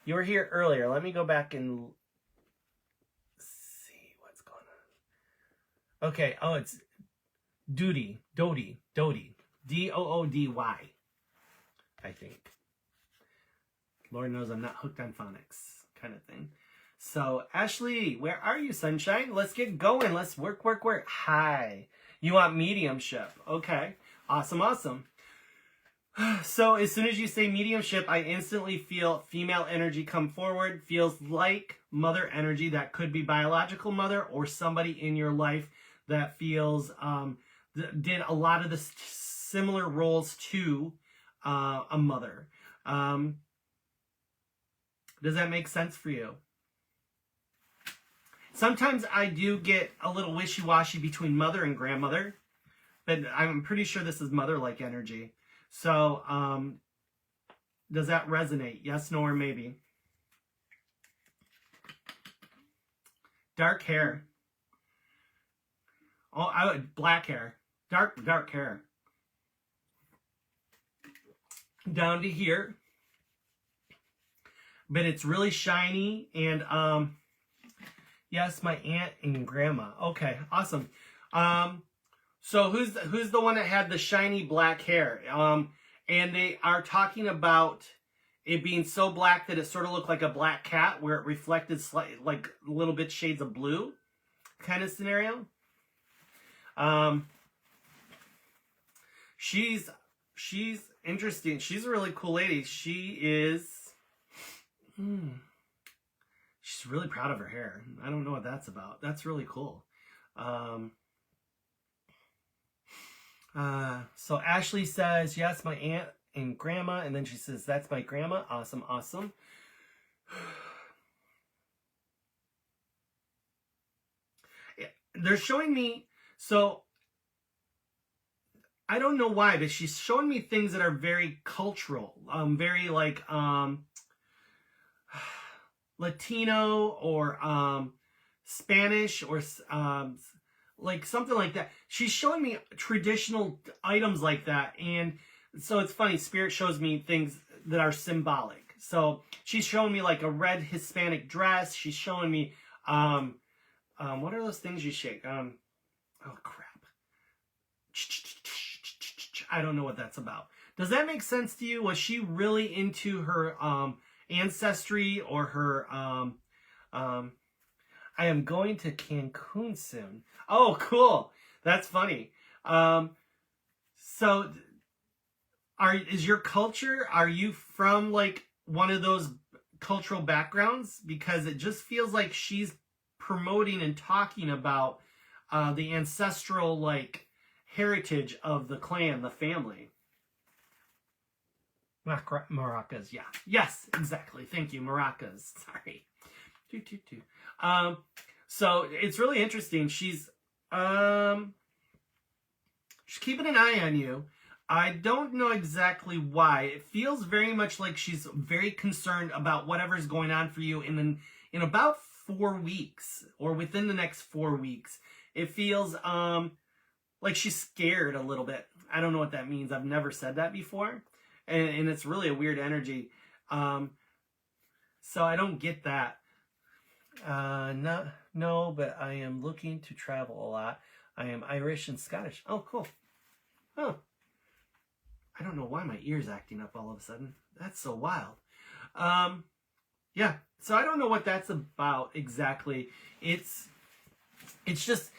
You were here earlier. Let me go back and see what's going on. Okay. Oh, it's Doody. Doody. D-O-O-D-Y, I think. Lord knows I'm not hooked on phonics kind of thing. So, Ashley, where are you, sunshine? Let's get going. Let's work. Hi. You want mediumship. Okay. Awesome. So, as soon as you say mediumship, I instantly feel female energy come forward. Feels like mother energy. That could be biological mother or somebody in your life that feels, did a lot of the similar roles to a mother. Does that make sense for you? Sometimes I do get a little wishy-washy between mother and grandmother, but I'm pretty sure this is mother-like energy. So, does that resonate? Yes, no, or maybe? Dark hair. Oh, black hair. Dark hair. Down to here. But it's really shiny, and yes, my aunt and grandma. Okay, awesome. So who's the one that had the shiny black hair? And they are talking about it being so black that it sort of looked like a black cat, where it reflected like little bit shades of blue, kind of scenario. She's interesting. She's a really cool lady. She is. She's really proud of her hair. I don't know what that's about. That's really cool. So Ashley says, yes, my aunt and grandma. And then she says, that's my grandma. Awesome. They're showing me, so I don't know why, but she's showing me things that are very cultural, very like Latino or Spanish or like something like that. She's showing me traditional items like that, and so it's funny. Spirit shows me things that are symbolic. So she's showing me like a red Hispanic dress. She's showing me what are those things you shake? Oh crap. I don't know what that's about. Does that make sense to you? Was she really into her ancestry or her I am going to Cancun soon. Oh, cool. That's funny. So is your culture, are you from like one of those cultural backgrounds? Because it just feels like she's promoting and talking about the ancestral like heritage of the clan, the family. Maracas, yeah. Yes, exactly. Thank you, maracas. Sorry. So it's really interesting. She's keeping an eye on you. I don't know exactly why. It feels very much like she's very concerned about whatever's going on for you in about 4 weeks or within the next 4 weeks. It feels like she's scared a little bit. I don't know what that means. I've never said that before. And it's really a weird energy. So I don't get that. No, but I am looking to travel a lot. I am Irish and Scottish. Oh, cool. Oh. I don't know why my ear's acting up all of a sudden. That's so wild. Yeah. So I don't know what that's about exactly. It's just...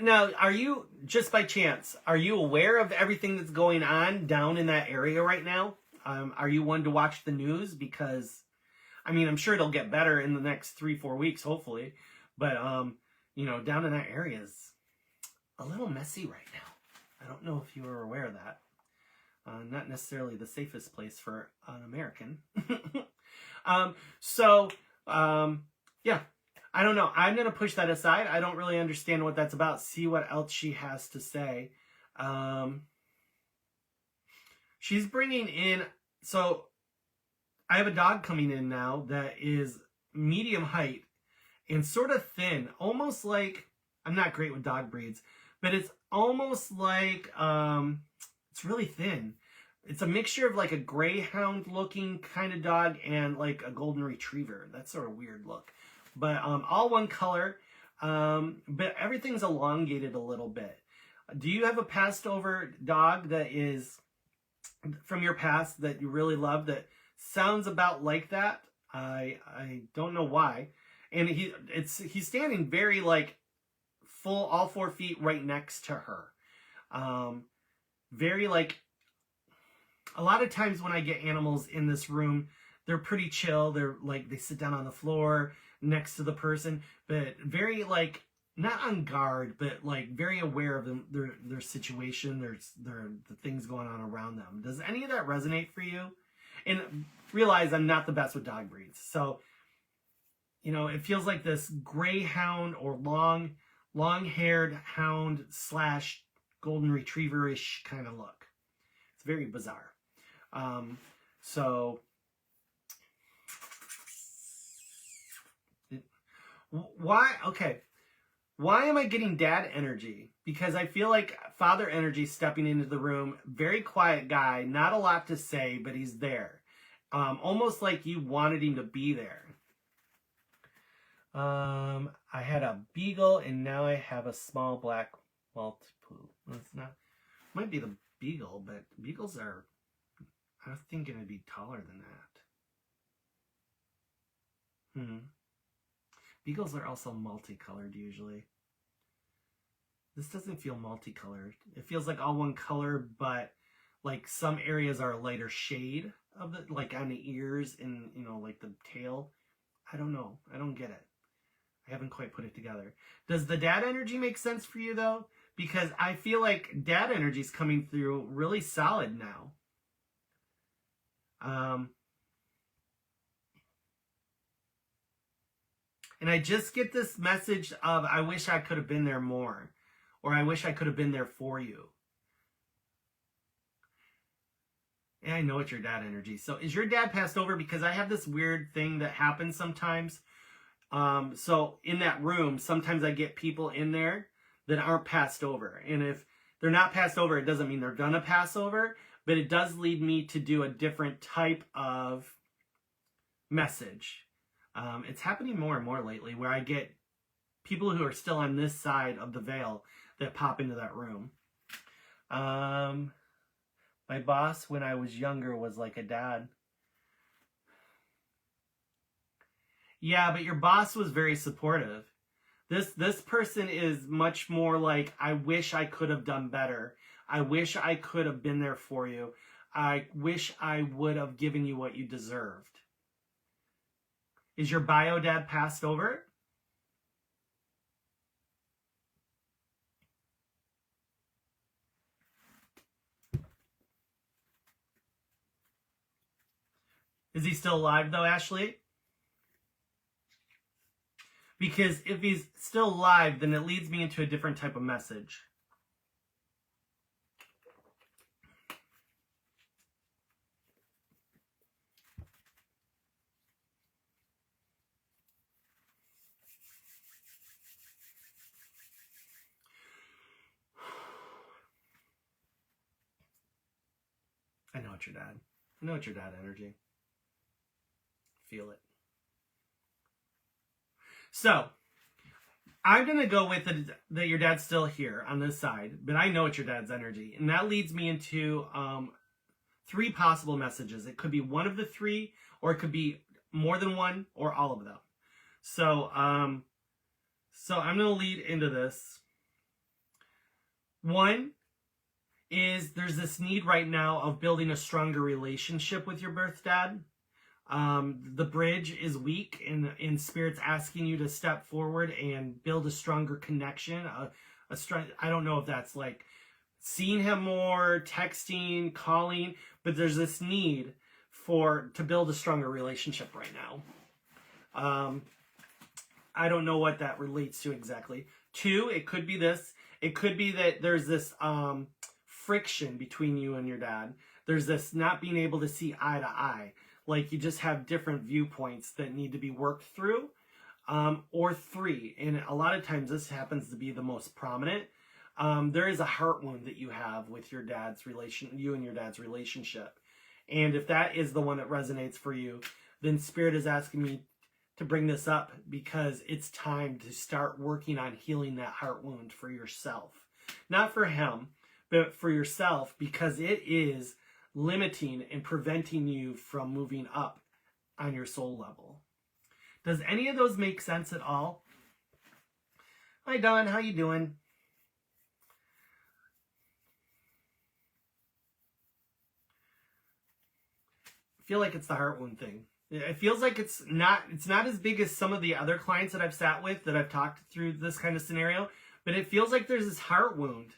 Now, are you, just by chance, are you aware of everything that's going on down in that area right now? Are you one to watch the news? Because, I mean, I'm sure it'll get better in the next 3-4 weeks, hopefully. But, you know, down in that area is a little messy right now. I don't know if you were aware of that. Not necessarily the safest place for an American. Yeah. I don't know. I'm going to push that aside. I don't really understand what that's about. See what else she has to say. She's bringing in... So, I have a dog coming in now that is medium height and sort of thin. Almost like... I'm not great with dog breeds. But it's almost like... it's really thin. It's a mixture of like a greyhound looking kind of dog and like a golden retriever. That's sort of weird look. But all one color, but everything's elongated a little bit. Do you have a passed over dog that is from your past that you really love that sounds about like that? I don't know why. And he's standing very like full, all 4 feet right next to her. Very like, a lot of times when I get animals in this room, they're pretty chill. They're like, they sit down on the floor next to the person, but very like, not on guard, but like very aware of their situation, the things going on around them. Does any of that resonate for you? And realize I'm not the best with dog breeds. So, you know, it feels like this greyhound or long-haired hound / golden retriever-ish kind of look. It's very bizarre. Why am I getting dad energy? Because I feel like father energy stepping into the room. Very quiet guy, not a lot to say, but he's there. Almost like you wanted him to be there. I had a beagle and now I have a small black Maltipoo. It's not, might be the beagle, but beagles are, I was thinking it'd be taller than that. Beagles are also multicolored usually. This doesn't feel multicolored. It feels like all one color, but like some areas are a lighter shade of it, like on the ears and, you know, like the tail. I don't know. I don't get it. I haven't quite put it together. Does the dad energy make sense for you though? Because I feel like dad energy is coming through really solid now. And I just get this message of, I wish I could have been there more. Or I wish I could have been there for you. Yeah, I know it's your dad energy. So is your dad passed over? Because I have this weird thing that happens sometimes. So in that room, sometimes I get people in there that aren't passed over. And if they're not passed over, it doesn't mean they're gonna pass over, but it does lead me to do a different type of message. It's happening more and more lately where I get people who are still on this side of the veil that pop into that room. My boss when I was younger was like a dad. Yeah, but your boss was very supportive. This person is much more like, I wish I could have done better. I wish I could have been there for you. I wish I would have given you what you deserved. Is your bio dad passed over? Is he still alive though, Ashley? Because if he's still alive, then it leads me into a different type of message. I know it's your dad. I know it's your dad energy. Feel it. So, I'm going to go with that your dad's still here on this side, but I know it's your dad's energy. And that leads me into 3 possible messages. It could be one of the 3, or it could be more than one, or all of them. So, so I'm going to lead into this. 1 is there's this need right now of building a stronger relationship with your birth dad. The bridge is weak, and Spirit's asking you to step forward and build a stronger connection. I don't know if that's like seeing him more, texting, calling, but there's this need to build a stronger relationship right now. I don't know what that relates to exactly. 2, it could be this. It could be that there's this friction between you and your dad. There's this not being able to see eye to eye. Like you just have different viewpoints that need to be worked through. Or 3, and a lot of times this happens to be the most prominent. There is a heart wound that you have with you and your dad's relationship. And if that is the one that resonates for you, then Spirit is asking me to bring this up because it's time to start working on healing that heart wound for yourself. Not for him, but for yourself, because it is limiting and preventing you from moving up on your soul level. Does any of those make sense at all? Hi, Don. How you doing? I feel like it's the heart wound thing. It feels like it's not as big as some of the other clients that I've sat with that I've talked through this kind of scenario, but it feels like there's this heart wound.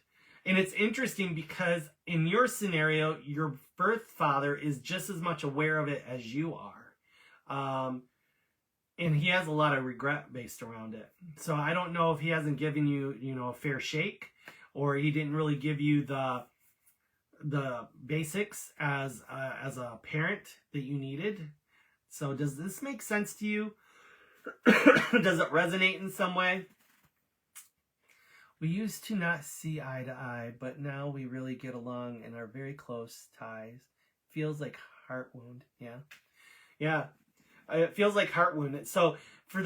And it's interesting because in your scenario, your birth father is just as much aware of it as you are. And he has a lot of regret based around it. So I don't know if he hasn't given you, a fair shake, or he didn't really give you the basics as a parent that you needed. So does this make sense to you? Does it resonate in some way? We used to not see eye to eye, but now we really get along and are very close ties. Feels like heart wound. Yeah. It feels like heart wound. So for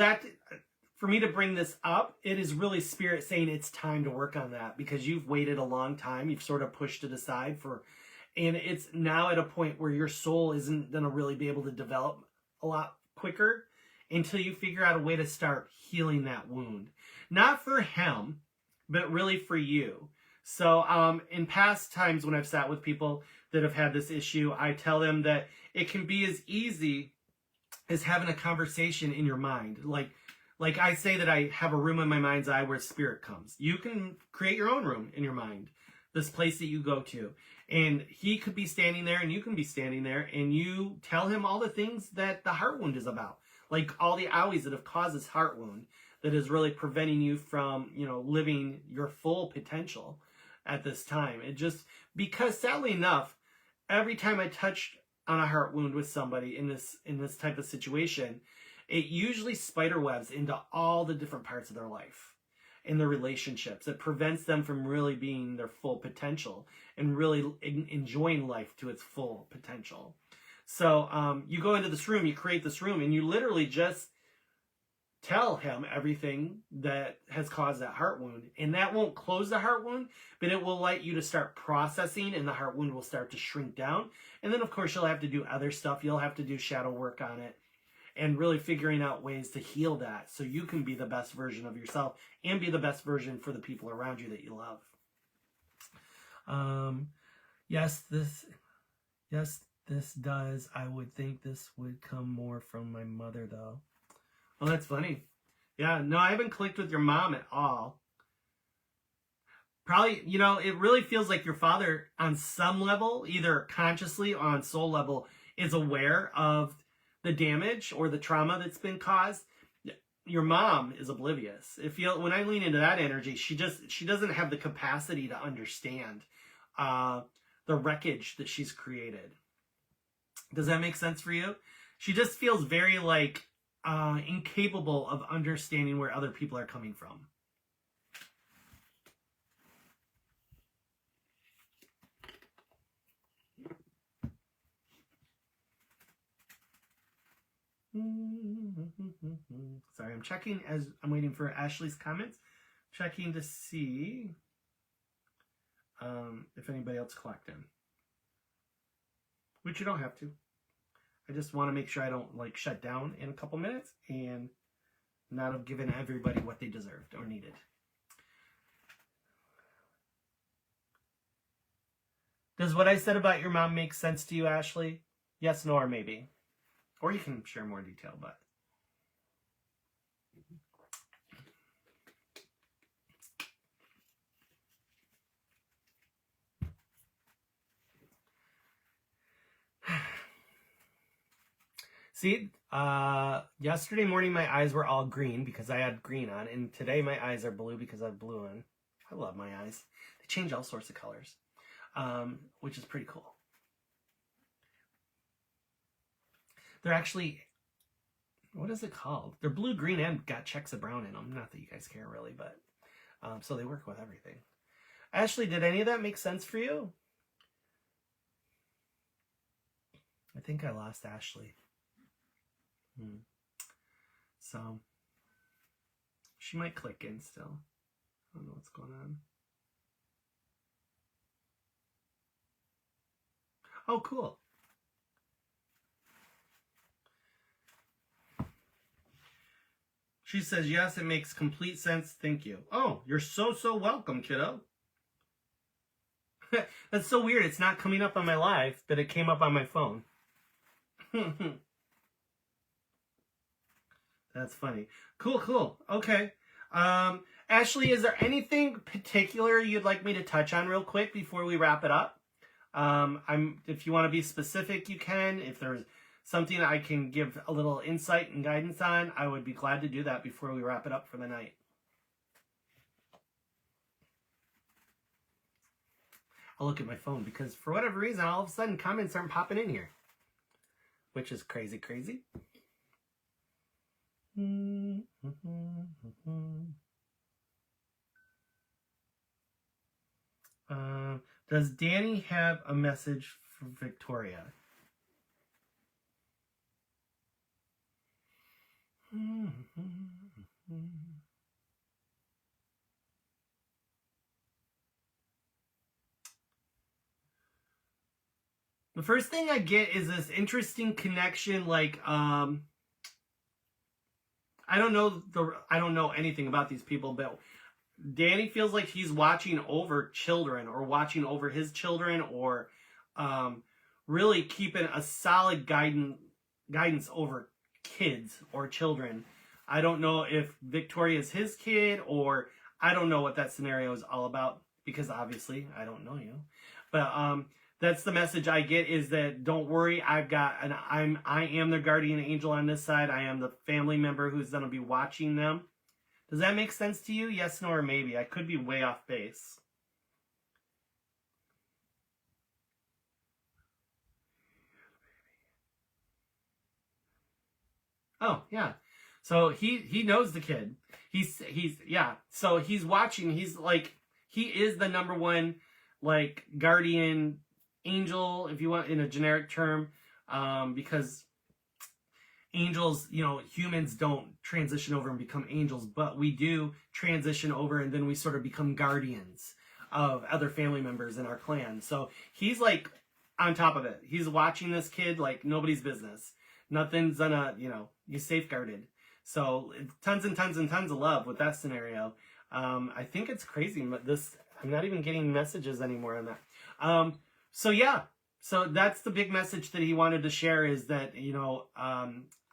me to bring this up, it is really Spirit saying it's time to work on that because you've waited a long time. You've sort of pushed it aside and it's now at a point where your soul isn't going to really be able to develop a lot quicker until you figure out a way to start healing that wound. Not for him, but really for you. So in past times when I've sat with people that have had this issue, I tell them that it can be as easy as having a conversation in your mind. Like I say that I have a room in my mind's eye where Spirit comes. You can create your own room in your mind, this place that you go to. And he could be standing there and you can be standing there and you tell him all the things that the heart wound is about. Like all the owies that have caused this heart wound that is really preventing you from, living your full potential at this time. It just, because sadly enough, every time I touched on a heart wound with somebody in this type of situation, it usually spider webs into all the different parts of their life, in their relationships. It prevents them from really being their full potential and really enjoying life to its full potential. So you go into this room, you create this room, and you literally just tell him everything that has caused that heart wound. And that won't close the heart wound, but it will let you to start processing, and the heart wound will start to shrink down. And then, of course, you'll have to do other stuff. You'll have to do shadow work on it and really figuring out ways to heal that so you can be the best version of yourself and be the best version for the people around you that you love. Yes, this does. I would think this would come more from my mother, though. Oh, that's funny. Yeah, no, I haven't clicked with your mom at all. Probably, you know, it really feels like your father on some level, either consciously or on soul level, is aware of the damage or the trauma that's been caused. Your mom is oblivious. When I lean into that energy, she doesn't have the capacity to understand the wreckage that she's created. Does that make sense for you? She just feels very like incapable of understanding where other people are coming from. Sorry, I'm checking as I'm waiting for Ashley's comments. Checking to see if anybody else clocked in. Which you don't have to. I just want to make sure I don't like shut down in a couple minutes and not have given everybody what they deserved or needed. Does what I said about your mom make sense to you, Ashley? Yes, no, or maybe. Or you can share more detail, but... See, yesterday morning my eyes were all green because I had green on, and today my eyes are blue because I have blue on. I love my eyes. They change all sorts of colors, which is pretty cool. They're actually, what is it called? They're blue, green, and got checks of brown in them. Not that you guys care really, but so they work with everything. Ashley, did any of that make sense for you? I think I lost Ashley. So she might click in still. I don't know what's going on. Oh, cool. She says, yes, it makes complete sense. Thank you. Oh, you're so welcome, kiddo. That's so weird. It's not coming up on my live, but it came up on my phone. That's funny. Cool. Okay. Ashley, is there anything particular you'd like me to touch on real quick before we wrap it up? If you want to be specific, you can. If there's something I can give a little insight and guidance on, I would be glad to do that before we wrap it up for the night. I'll look at my phone because for whatever reason, all of a sudden comments aren't popping in here, which is crazy. Does Danny have a message for Victoria? The first thing I get is this interesting connection, like I don't know anything about these people, but Danny feels like he's watching over children or watching over his children or really keeping a solid guidance over kids or children. I don't know if Victoria is his kid or I don't know what that scenario is all about because obviously I don't know you. But that's the message I get is that don't worry, I am the guardian angel on this side. I am the family member who's going to be watching them. Does that make sense to you? Yes, no, or maybe. I could be way off base. Oh, yeah. So he knows the kid. Yeah. So he's watching. He's like, he is the number one, like, guardian angel, if you want, in a generic term, because angels, humans don't transition over and become angels, but we do transition over, and then we sort of become guardians of other family members in our clan. So he's like on top of it. He's watching this kid like nobody's business. Nothing's gonna, you safeguarded. So tons and tons and tons of love with that scenario. I think it's crazy. I'm not even getting messages anymore on that. So yeah, so that's the big message that he wanted to share, is that,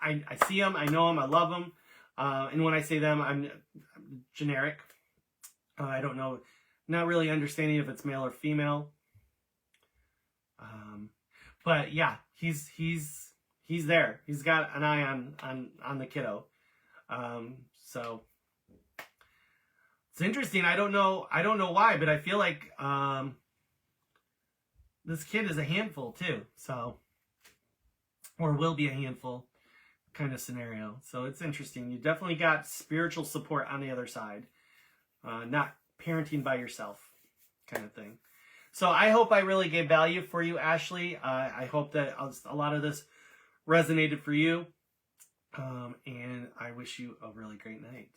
I see him, I know him, I love him. And when I say them, I'm generic. I don't know, not really understanding if it's male or female. But yeah, he's there. He's got an eye on the kiddo. So it's interesting. I don't know why, but I feel like this kid is a handful too. So, or will be a handful kind of scenario. So it's interesting. You definitely got spiritual support on the other side. Not parenting by yourself kind of thing. So I hope I really gave value for you, Ashley. I hope that a lot of this resonated for you. And I wish you a really great night.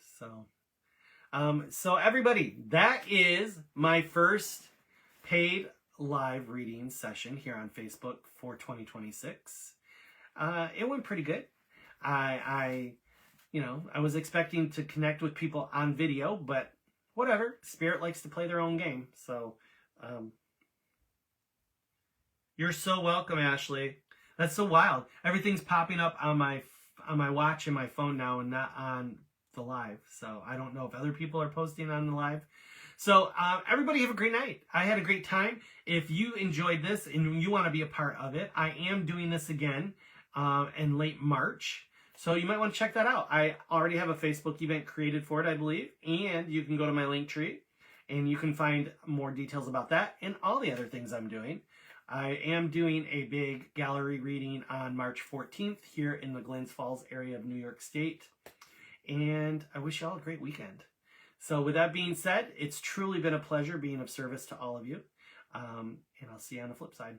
So everybody, that is my first paid live reading session here on Facebook for 2026. It went pretty good. I was expecting to connect with people on video, but whatever. Spirit likes to play their own game. So, you're so welcome, Ashley. That's so wild. Everything's popping up on my watch and my phone now, and not on the live. So I don't know if other people are posting on the live. So everybody have a great night. I had a great time. If you enjoyed this and you want to be a part of it, I am doing this again in late March. So you might want to check that out. I already have a Facebook event created for it, I believe. And you can go to my link tree and you can find more details about that and all the other things I'm doing. I am doing a big gallery reading on March 14th here in the Glens Falls area of New York State. And I wish you all a great weekend. So with that being said, it's truly been a pleasure being of service to all of you. And I'll see you on the flip side.